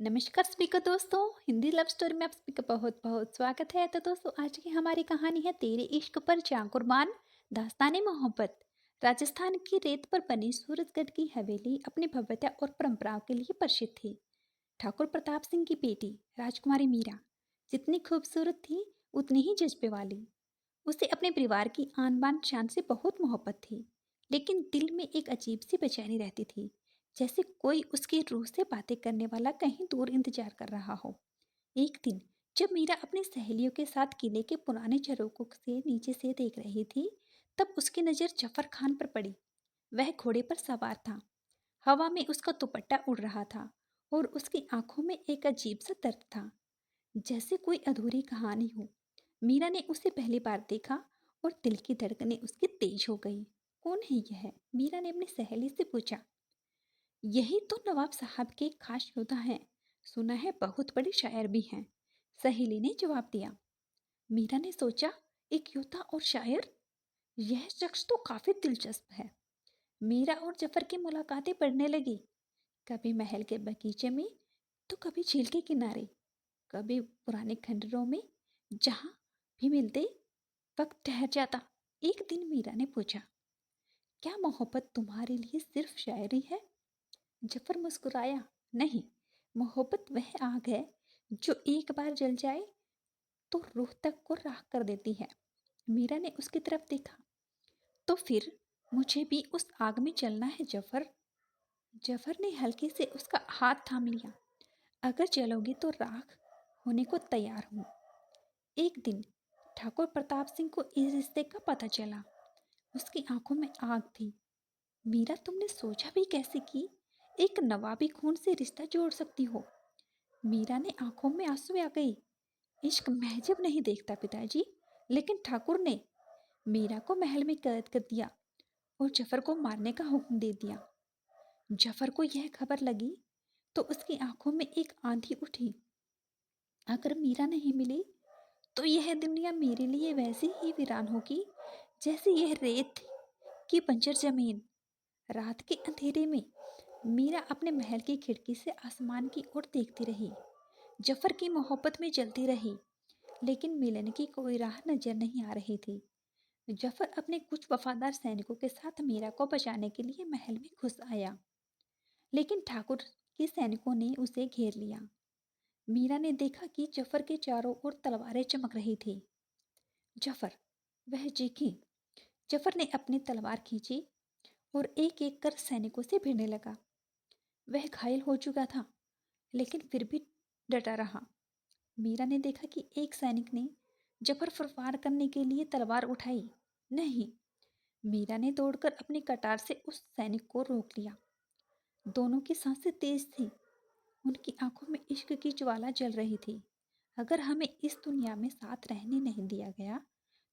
नमस्कार सभी को दोस्तों। हिंदी लव स्टोरी में आप सभी का बहुत बहुत स्वागत है। तो दोस्तों, आज की हमारी कहानी है तेरे इश्क पर जान कुर्बान, दास्ताने मोहब्बत। राजस्थान की रेत पर बनी सूरजगढ़ की हवेली अपनी भव्यता और परंपराओं के लिए प्रसिद्ध थी। ठाकुर प्रताप सिंह की बेटी राजकुमारी मीरा जितनी खूबसूरत थी, उतनी ही जज्बे वाली। उसे अपने परिवार की आन बान शान से बहुत मोहब्बत थी, लेकिन दिल में एक अजीब सी बेचैनी रहती थी, जैसे कोई उसकी रूह से बातें करने वाला कहीं दूर इंतजार कर रहा हो। एक दिन जब मीरा अपनी सहेलियों के साथ किले के पुराने झरोकों से नीचे से देख रही थी, तब उसकी नज़र जफर खान पर पड़ी। वह घोड़े पर सवार था, हवा में उसका दुपट्टा उड़ रहा था और उसकी आंखों में एक अजीब सा दर्द था, जैसे कोई अधूरी कहानी हो। मीरा ने उसे पहली बार देखा और दिल की धड़कनें उसकी तेज हो गई। कौन है यह? मीरा ने अपनी सहेली से पूछा। यही तो नवाब साहब के खास योद्धा हैं, सुना है बहुत बड़े शायर भी हैं, सहेली ने जवाब दिया। मीरा ने सोचा, एक योद्धा और शायर, यह शख्स तो काफी दिलचस्प है। मीरा और जफर की मुलाकातें बढ़ने लगी, कभी महल के बगीचे में, तो कभी झील के किनारे, कभी पुराने खंडरों में। जहाँ भी मिलते वक्त ठहर जाता। एक दिन मीरा ने पूछा, क्या मोहब्बत तुम्हारे लिए सिर्फ शायरी है? जफर मुस्कुराया, नहीं, मोहब्बत वह आग है जो एक बार जल जाए तो रूह तक को राख कर देती है। मीरा ने उसकी तरफ देखा। तो फिर मुझे भी उस आग में जलना है जफर। जफर ने हल्के से उसका हाथ थाम लिया। अगर जलोगी तो राख होने को तैयार हूँ। एक दिन ठाकुर प्रताप सिंह को इस रिश्ते का पता चला। उसकी आंखों में आग थी। मीरा, तुमने सोचा भी कैसे कि एक नवाबी खून से रिश्ता जोड़ सकती हो? मीरा ने आंखों में आंसू आ गई। इश्क महजब नहीं देखता पिताजी, लेकिन ठाकुर ने मीरा को महल में कैद कर दिया और जफर को मारने का हुक्म दे दिया। जफर को यह खबर लगी तो उसकी आंखों में एक आंधी उठी। अगर मीरा नहीं मिली तो यह दुनिया मेरे लिए वैसी ही वीरान होगी जैसे यह रेत की बंजर जमीन। रात के अंधेरे में मीरा अपने महल की खिड़की से आसमान की ओर देखती रही। जफर की मोहब्बत में जलती रही, लेकिन मिलन की कोई राह नजर नहीं आ रही थी। जफर अपने कुछ वफादार सैनिकों के साथ मीरा को बचाने के लिए महल में घुस आया, लेकिन ठाकुर के सैनिकों ने उसे घेर लिया। मीरा ने देखा कि जफर के चारों ओर तलवारें चमक रही थी। जफर, वह चीखी। जफर ने अपनी तलवार खींची और एक एक कर सैनिकों से भिड़ने लगा। वह घायल हो चुका था, लेकिन फिर भी डटा रहा। मीरा ने देखा कि एक सैनिक ने जफर पर वार करने के लिए तलवार उठाई। नहीं, मीरा ने दौड़कर अपनी कटार से उस सैनिक को रोक लिया। दोनों की सांसें तेज थी, उनकी आंखों में इश्क की ज्वाला जल रही थी। अगर हमें इस दुनिया में साथ रहने नहीं दिया गया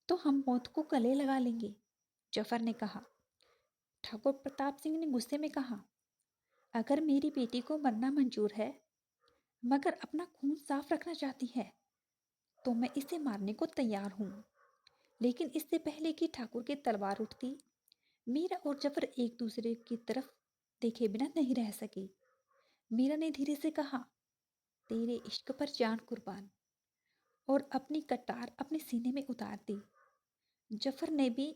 तो हम मौत को गले लगा लेंगे, जफर ने कहा। ठाकुर प्रताप सिंह ने गुस्से में कहा, अगर मेरी बेटी को मरना मंजूर है, मगर अपना खून साफ रखना चाहती है, तो मैं इसे मारने को तैयार हूँ। लेकिन इससे पहले कि ठाकुर की तलवार उठती, मीरा और जफर एक दूसरे की तरफ देखे बिना नहीं रह सके। मीरा ने धीरे से कहा, तेरे इश्क पर जान कुर्बान, और अपनी कटार अपने सीने में उतार दी। जफर ने भी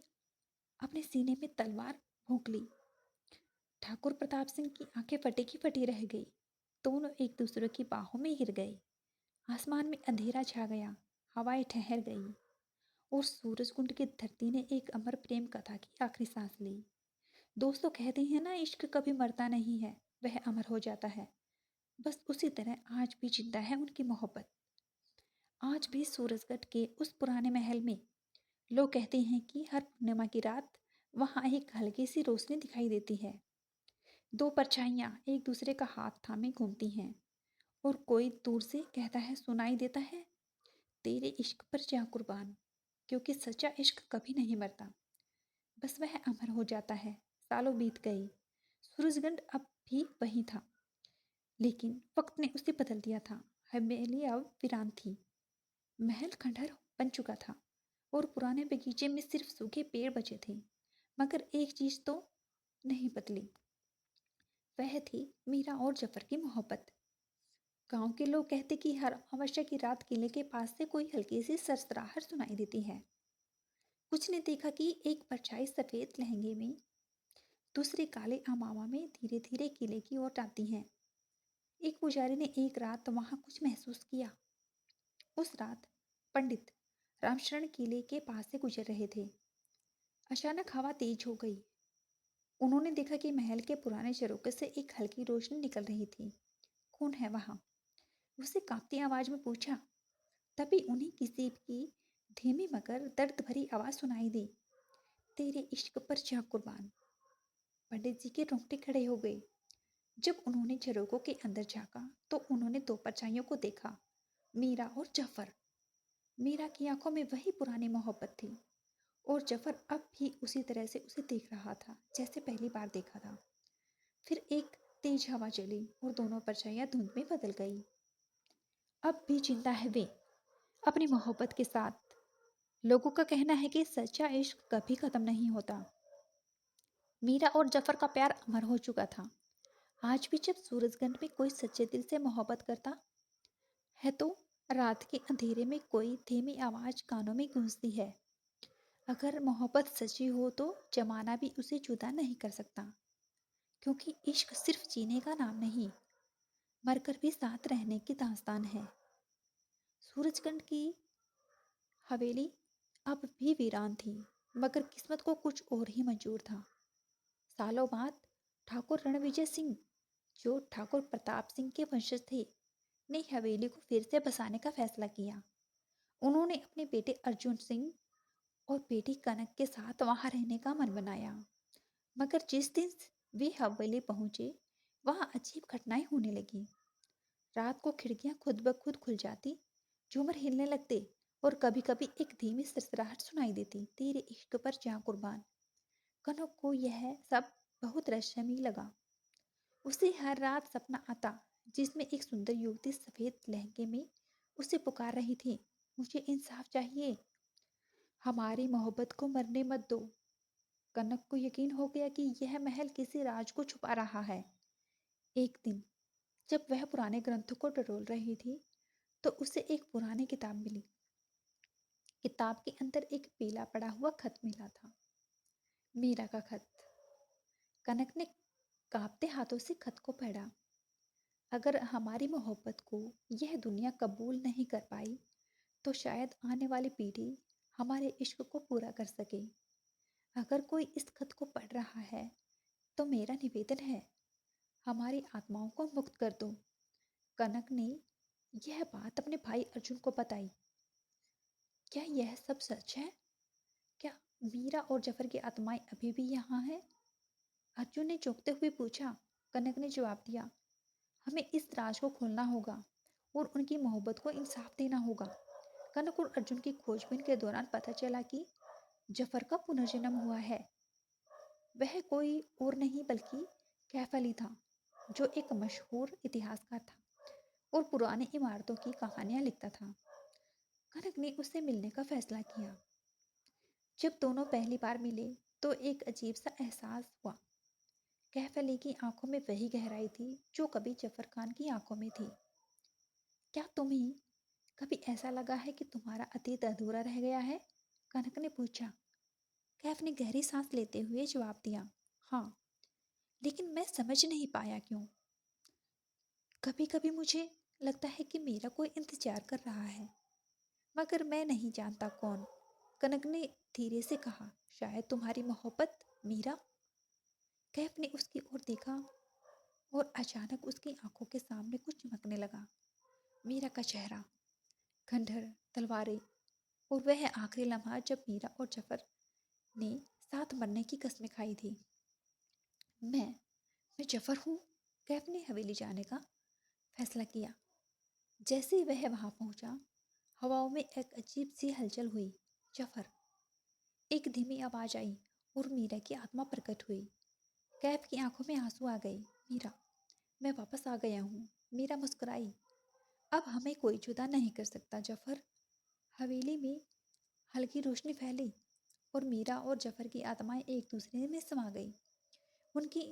अपने सीने में तलवार भोंक ली। ठाकुर प्रताप सिंह की आंखें फटी की फटी रह गई। दोनों एक दूसरे की बाहों में गिर गए। आसमान में अंधेरा छा गया, हवाएं ठहर गई और सूरजकुंड की धरती ने एक अमर प्रेम कथा की आखिरी सांस ली। दोस्तों, कहते हैं ना, इश्क कभी मरता नहीं है, वह अमर हो जाता है। बस उसी तरह आज भी जिंदा है उनकी मोहब्बत। आज भी सूरजगढ़ के उस पुराने महल में लोग कहते हैं कि हर पूर्णिमा की रात वहां एक हल्की सी रोशनी दिखाई देती है। दो परछाइयां एक दूसरे का हाथ थामे घूमती हैं और कोई दूर से कहता है, सुनाई देता है, तेरे इश्क पर जा कुर्बान। क्योंकि सच्चा इश्क कभी नहीं मरता, बस वह अमर हो जाता है। सालों बीत गई, सूरजगंड अब भी वही था, लेकिन वक्त ने उसे बदल दिया था। हवेली अब वीरान थी, महल खंडहर बन चुका था और पुराने बगीचे में सिर्फ सूखे पेड़ बचे थे। मगर एक चीज तो नहीं बदली, वह थी मीरा और जफर की मोहब्बत। गांव के लोग कहते कि हर अमावस्या की रात किले के पास से कोई हल्की सी सरसराहट सुनाई देती है। कुछ ने देखा कि एक परछाई सफेद लहंगे में, दूसरे काले अमामा में धीरे धीरे किले की ओर जाती है। एक पुजारी ने एक रात वहां कुछ महसूस किया। उस रात पंडित रामशरण किले के पास से गुजर रहे थे। अचानक हवा तेज हो गई। उन्होंने देखा कि महल के पुराने झरोखे से एक हल्की रोशनी निकल रही थी। कौन है वहां? उसने कांपती आवाज में पूछा। तभी उन्हें किसी की धीमी मगर दर्द भरी आवाज सुनाई दी। तेरे इश्क पर जा कुर्बान। पंडित जी के रोंगटे खड़े हो गए। जब उन्होंने झरोखों के अंदर झांका तो उन्होंने दो परछाइयों को देखा, मीरा और जफर। मीरा की आंखों में वही पुरानी मोहब्बत थी और जफर अब भी उसी तरह से उसे देख रहा था जैसे पहली बार देखा था। फिर एक तेज हवा चली और दोनों परछाइयां धुंध में बदल गई। अब भी जिंदा है वे, अपनी मोहब्बत के साथ। लोगों का कहना है कि सच्चा इश्क कभी खत्म नहीं होता। मीरा और जफर का प्यार अमर हो चुका था। आज भी जब सूरजगंज में कोई सच्चे दिल से मोहब्बत करता है तो रात के अंधेरे में कोई धीमी आवाज कानों में गूंजती है। अगर मोहब्बत सच्ची हो तो जमाना भी उसे जुदा नहीं कर सकता, क्योंकि इश्क सिर्फ जीने का नाम नहीं, मरकर भी साथ रहने की दास्तान है। सूरजगंज की हवेली अब भी वीरान थी, मगर किस्मत को कुछ और ही मंजूर था। सालों बाद ठाकुर रणविजय सिंह, जो ठाकुर प्रताप सिंह के वंशज थे, ने हवेली को फिर से बसाने का फैसला किया। उन्होंने अपने बेटे अर्जुन सिंह और बेटी कनक के साथ वहां रहने का मन बनाया। मगर जिस दिन वे हवेली पहुंचे, वहां अजीब घटनाएं होने लगी। रात को खिड़कियां खुद ब खुद खुल जाती, झूमर हिलने लगते और कभी कभी एक धीमी सरसराहट सुनाई देती। तेरे इश्क पर जा कुर्बान। कनक को यह सब बहुत रहस्यमयी लगा। उसे हर रात सपना आता जिसमें एक सुंदर युवती सफेद लहंगे में उसे पुकार रही थी, मुझे इंसाफ चाहिए, हमारी मोहब्बत को मरने मत दो। कनक को यकीन हो गया कि यह महल किसी राज को छुपा रहा है। एक दिन जब वह पुराने ग्रंथों को टटोल रही थी तो उसे एक पुरानी किताब मिली। किताब के अंदर एक पीला पड़ा हुआ खत मिला था, मीरा का खत। कनक ने कांपते हाथों से खत को पढ़ा। अगर हमारी मोहब्बत को यह दुनिया कबूल नहीं कर पाई तो शायद आने वाली पीढ़ी हमारे इश्क को पूरा कर सके। अगर कोई इस खत को पढ़ रहा है तो मेरा निवेदन है, हमारी आत्माओं को मुक्त कर दो। कनक ने यह बात अपने भाई अर्जुन को बताई। क्या यह सब सच है? क्या मीरा और जफर की आत्माएं अभी भी यहाँ हैं? अर्जुन ने चौंकते हुए पूछा। कनक ने जवाब दिया, हमें इस राज को खोलना होगा और उनकी मोहब्बत को इंसाफ देना होगा। कनक और अर्जुन की खोजबीन के दौरान पता चला कि जफर का पुनर्जन्म हुआ है। वह कोई और नहीं बल्कि कैफ अली था, जो एक मशहूर इतिहासकार था और पुरानी इमारतों की कहानियां लिखता था। कनक ने उससे मिलने का फैसला किया। जब दोनों पहली बार मिले तो एक अजीब सा एहसास हुआ। कैफ अली की आंखों में वही गहराई थी जो कभी जफर खान की आंखों में थी। क्या तुम्हें कभी ऐसा लगा है कि तुम्हारा अतीत अधूरा रह गया है? कनक ने पूछा। कैफ ने गहरी सांस लेते हुए जवाब दिया, हाँ, लेकिन मैं समझ नहीं पाया क्यों। कभी कभी मुझे लगता है कि मेरा कोई इंतजार कर रहा है, मगर मैं नहीं जानता कौन। कनक ने धीरे से कहा, शायद तुम्हारी मोहब्बत, मीरा। कैफ ने उसकी ओर देखा और अचानक उसकी आंखों के सामने कुछ चमकने लगा। मीरा का चेहरा, खंडहर, तलवारें और वह आखिरी लम्हा जब मीरा और जफर ने साथ मरने की कस्में खाई थी। मैं जफर हूँ। कैफ ने हवेली जाने का फैसला किया। जैसे ही वह वहां पहुंचा, हवाओं में एक अजीब सी हलचल हुई। जफर, एक धीमी आवाज आई और मीरा की आत्मा प्रकट हुई। कैफ की आंखों में आंसू आ गए। मीरा, मैं वापस आ गया हूँ। मीरा मुस्कुराई। अब हमें कोई जुदा नहीं कर सकता जफर। हवेली में हल्की रोशनी फैली और मीरा और जफर की आत्माएं एक दूसरे में समा गई। उनकी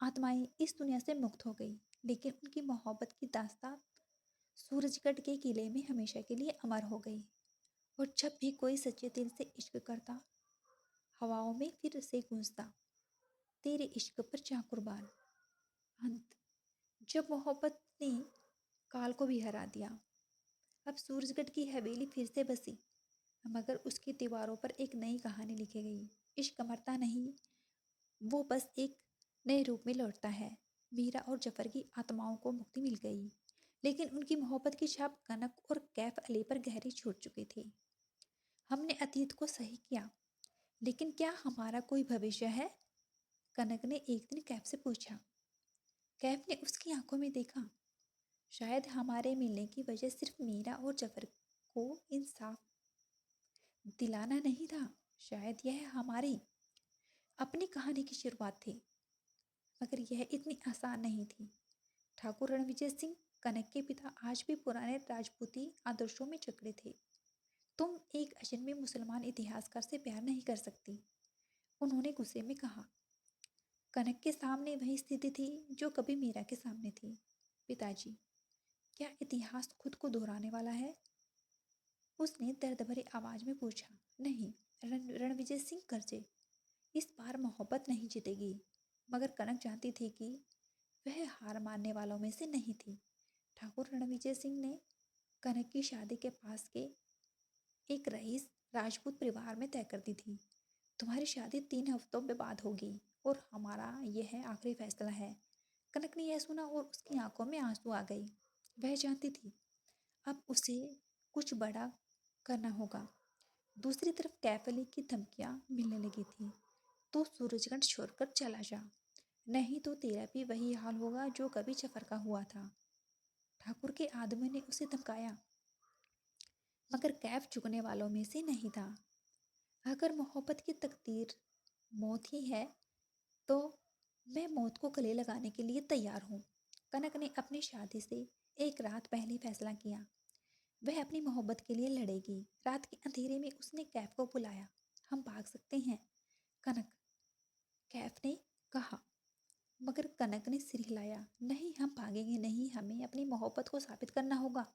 आत्माएं इस दुनिया से मुक्त हो गई, लेकिन उनकी मोहब्बत की दास्तान सूरजगढ़ के किले में हमेशा के लिए अमर हो गई। और जब भी कोई सच्चे दिल से इश्क करता, हवाओं में फिर से गूंजता, तेरे इश्क पर जा कुर्बान। अंत, जब मोहब्बत ने काल को भी हरा दिया, अब सूरजगढ़ की हवेली फिर से बसी, मगर उसकी दीवारों पर एक नई कहानी लिखी गई। इश्क मरता नहीं, वो बस एक नए रूप में लौटता है। मीरा और जफर की आत्माओं को मुक्ति मिल गई, लेकिन उनकी मोहब्बत की छाप कनक और कैफ अली पर गहरी छूट चुकी थी। हमने अतीत को सही किया, लेकिन क्या हमारा कोई भविष्य है? कनक ने एक दिन कैफ से पूछा। कैफ ने उसकी आंखों में देखा। शायद हमारे मिलने की वजह सिर्फ मीरा और जफर को इंसाफ दिलाना नहीं था, शायद यह हमारी अपनी कहानी की शुरुआत थी। मगर यह इतनी आसान नहीं थी। ठाकुर रणविजय सिंह, कनक के पिता, आज भी पुराने राजपूती आदर्शों में जकड़े थे। तुम एक अजनबी मुसलमान इतिहासकार से प्यार नहीं कर सकती, उन्होंने गुस्से में कहा। कनक के सामने वही स्थिति थी जो कभी मीरा के सामने थी। पिताजी, क्या इतिहास खुद को दोहराने वाला है? उसने दर्द भरी आवाज में पूछा। नहीं, रणविजय सिंह करजे, इस बार मोहब्बत नहीं जीतेगी। मगर कनक जानती थी कि वह हार मानने वालों में से नहीं थी। ठाकुर रणविजय सिंह ने कनक की शादी के पास के एक रईस राजपूत परिवार में तय कर दी थी। तुम्हारी शादी 3 हफ्तों में बाद होगी और हमारा यह आखिरी फैसला है। कनक ने यह सुना और उसकी आंखों में आंसू आ गए। वह जानती थी अब उसे कुछ बड़ा करना होगा। दूसरी तरफ कैफ अली की धमकियां मिलने लगी थी। तो सूरजगढ़ छोड़कर चला जा, नहीं तो तेरा भी वही हाल होगा जो कभी जफर का हुआ था। ठाकुर के आदमी ने उसे धमकाया, मगर कैफ झुकने वालों में से नहीं था। अगर मोहब्बत की तकदीर मौत ही है, तो मैं मौत को गले लगाने के लिए तैयार हूँ। कनक ने अपनी शादी से एक रात पहले फैसला किया। वह अपनी मोहब्बत के लिए लड़ेगी। रात के अंधेरे में उसने कैफ को बुलाया। हम भाग सकते हैं, कनक, कैफ ने कहा। मगर कनक ने सिर हिलाया। नहीं, हम भागेंगे नहीं, हमें अपनी मोहब्बत को साबित करना होगा।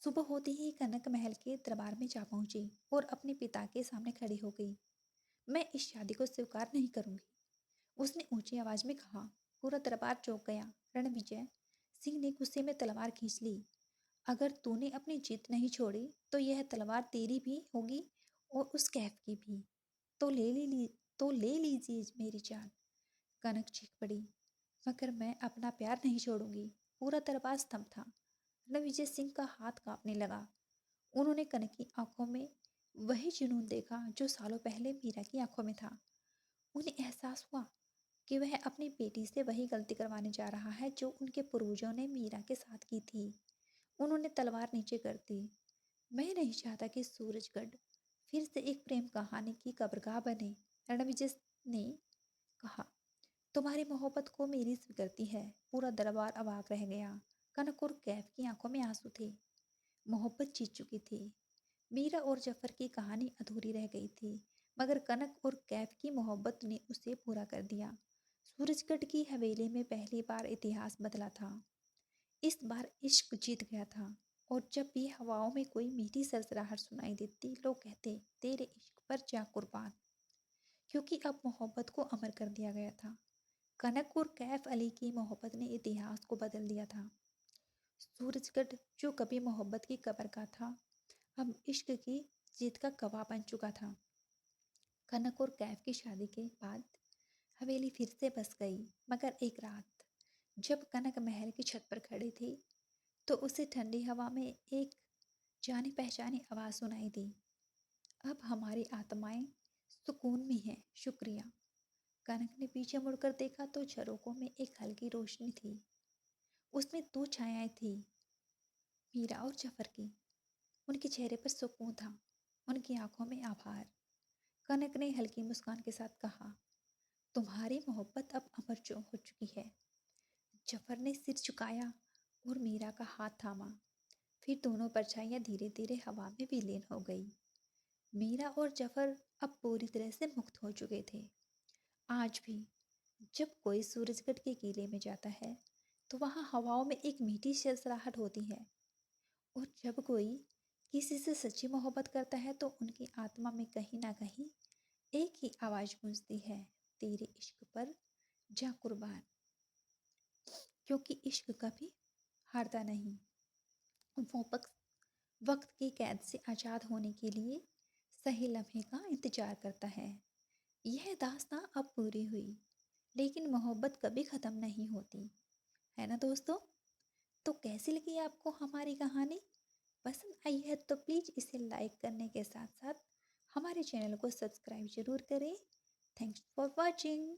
सुबह होते ही कनक महल के दरबार में जा पहुंची और अपने पिता के सामने खड़ी हो गई। मैं इस शादी को स्वीकार नहीं करूंगी, उसने ऊंची आवाज में कहा। पूरा दरबार चौंक गया। रणविजय सिंह ने गुस्से में तलवार खींच ली। अगर तूने अपनी जिद नहीं छोड़ी तो यह तलवार तेरी भी होगी और उस कैफ की भी। तो ले लीजिए मेरी जान, कनक चीख पड़ी। मगर मैं अपना प्यार नहीं छोड़ूंगी। पूरा दरबार स्तंभ था। रणविजय सिंह का हाथ कांपने लगा। उन्होंने कनक की आंखों में वही जुनून देखा जो सालों पहले मीरा की आंखों में था। उन्हें एहसास हुआ कि वह अपनी बेटी से वही गलती करवाने जा रहा है जो उनके पूर्वजों ने मीरा के साथ की थी। उन्होंने तलवार नीचे कर दी। मैं नहीं चाहता कि सूरजगढ़ फिर से एक प्रेम कहानी की कब्रगाह बने, रणविजय ने कहा। तुम्हारी मोहब्बत को मेरी स्वीकृति है। पूरा दरबार अवाक रह गया। कनक और कैफ की आंखों में आंसू थे। मोहब्बत जीत चुकी थी। मीरा और जफर की कहानी अधूरी रह गई थी, मगर कनक और कैफ की मोहब्बत ने उसे पूरा कर दिया। सूरजगढ़ की हवेली में पहली बार इतिहास बदला था। इस बार इश्क जीत गया था। और जब भी हवाओं में कोई मीठी सरसराहट सुनाई देती, लोग कहते, तेरे इश्क पर जा कुर्बान, क्योंकि अब मोहब्बत को अमर कर दिया गया था। कनक और कैफ अली की मोहब्बत ने इतिहास को बदल दिया था। सूरजगढ़ जो कभी मोहब्बत की कब्र का था, अब इश्क की जीत का गवाह बन चुका था। कनक और कैफ की शादी के बाद हवेली फिर से बस गई। मगर एक रात जब कनक महल की छत पर खड़ी थी, तो उसे ठंडी हवा में एक जानी पहचानी आवाज़ सुनाई दी। अब हमारी आत्माएं सुकून में हैं, शुक्रिया। कनक ने पीछे मुड़कर देखा तो झरोकों में एक हल्की रोशनी थी। उसमें 2 छायाएं थी, मीरा और जफर की। उनके चेहरे पर सुकून था, उनकी आंखों में आभार। कनक ने हल्की मुस्कान के साथ कहा, तुम्हारी मोहब्बत अब अमर जो हो चुकी है। जफर ने सिर झुकाया और मीरा का हाथ थामा। फिर दोनों परछाइयां धीरे धीरे हवा में विलीन हो गई। मीरा और जफर अब पूरी तरह से मुक्त हो चुके थे। आज भी जब कोई सूरजगढ़ के किले में जाता है, तो वहाँ हवाओं में एक मीठी सरसराहट होती है। और जब कोई किसी से सच्ची मोहब्बत करता है तो उनकी आत्मा में कहीं ना कहीं एक ही आवाज़ गूंजती है, तेरे इश्क पर जा कुर्बान। क्योंकि इश्क कभी हारता नहीं, वो वक्त की कैद से आज़ाद होने के लिए सही लम्हे का इंतजार करता है। यह दास्तां अब पूरी हुई, लेकिन मोहब्बत कभी ख़त्म नहीं होती, है ना दोस्तों? तो कैसी लगी आपको हमारी कहानी? पसंद आई है तो प्लीज़ इसे लाइक करने के साथ साथ हमारे चैनल को सब्सक्राइब जरूर करें। Thanks for watching.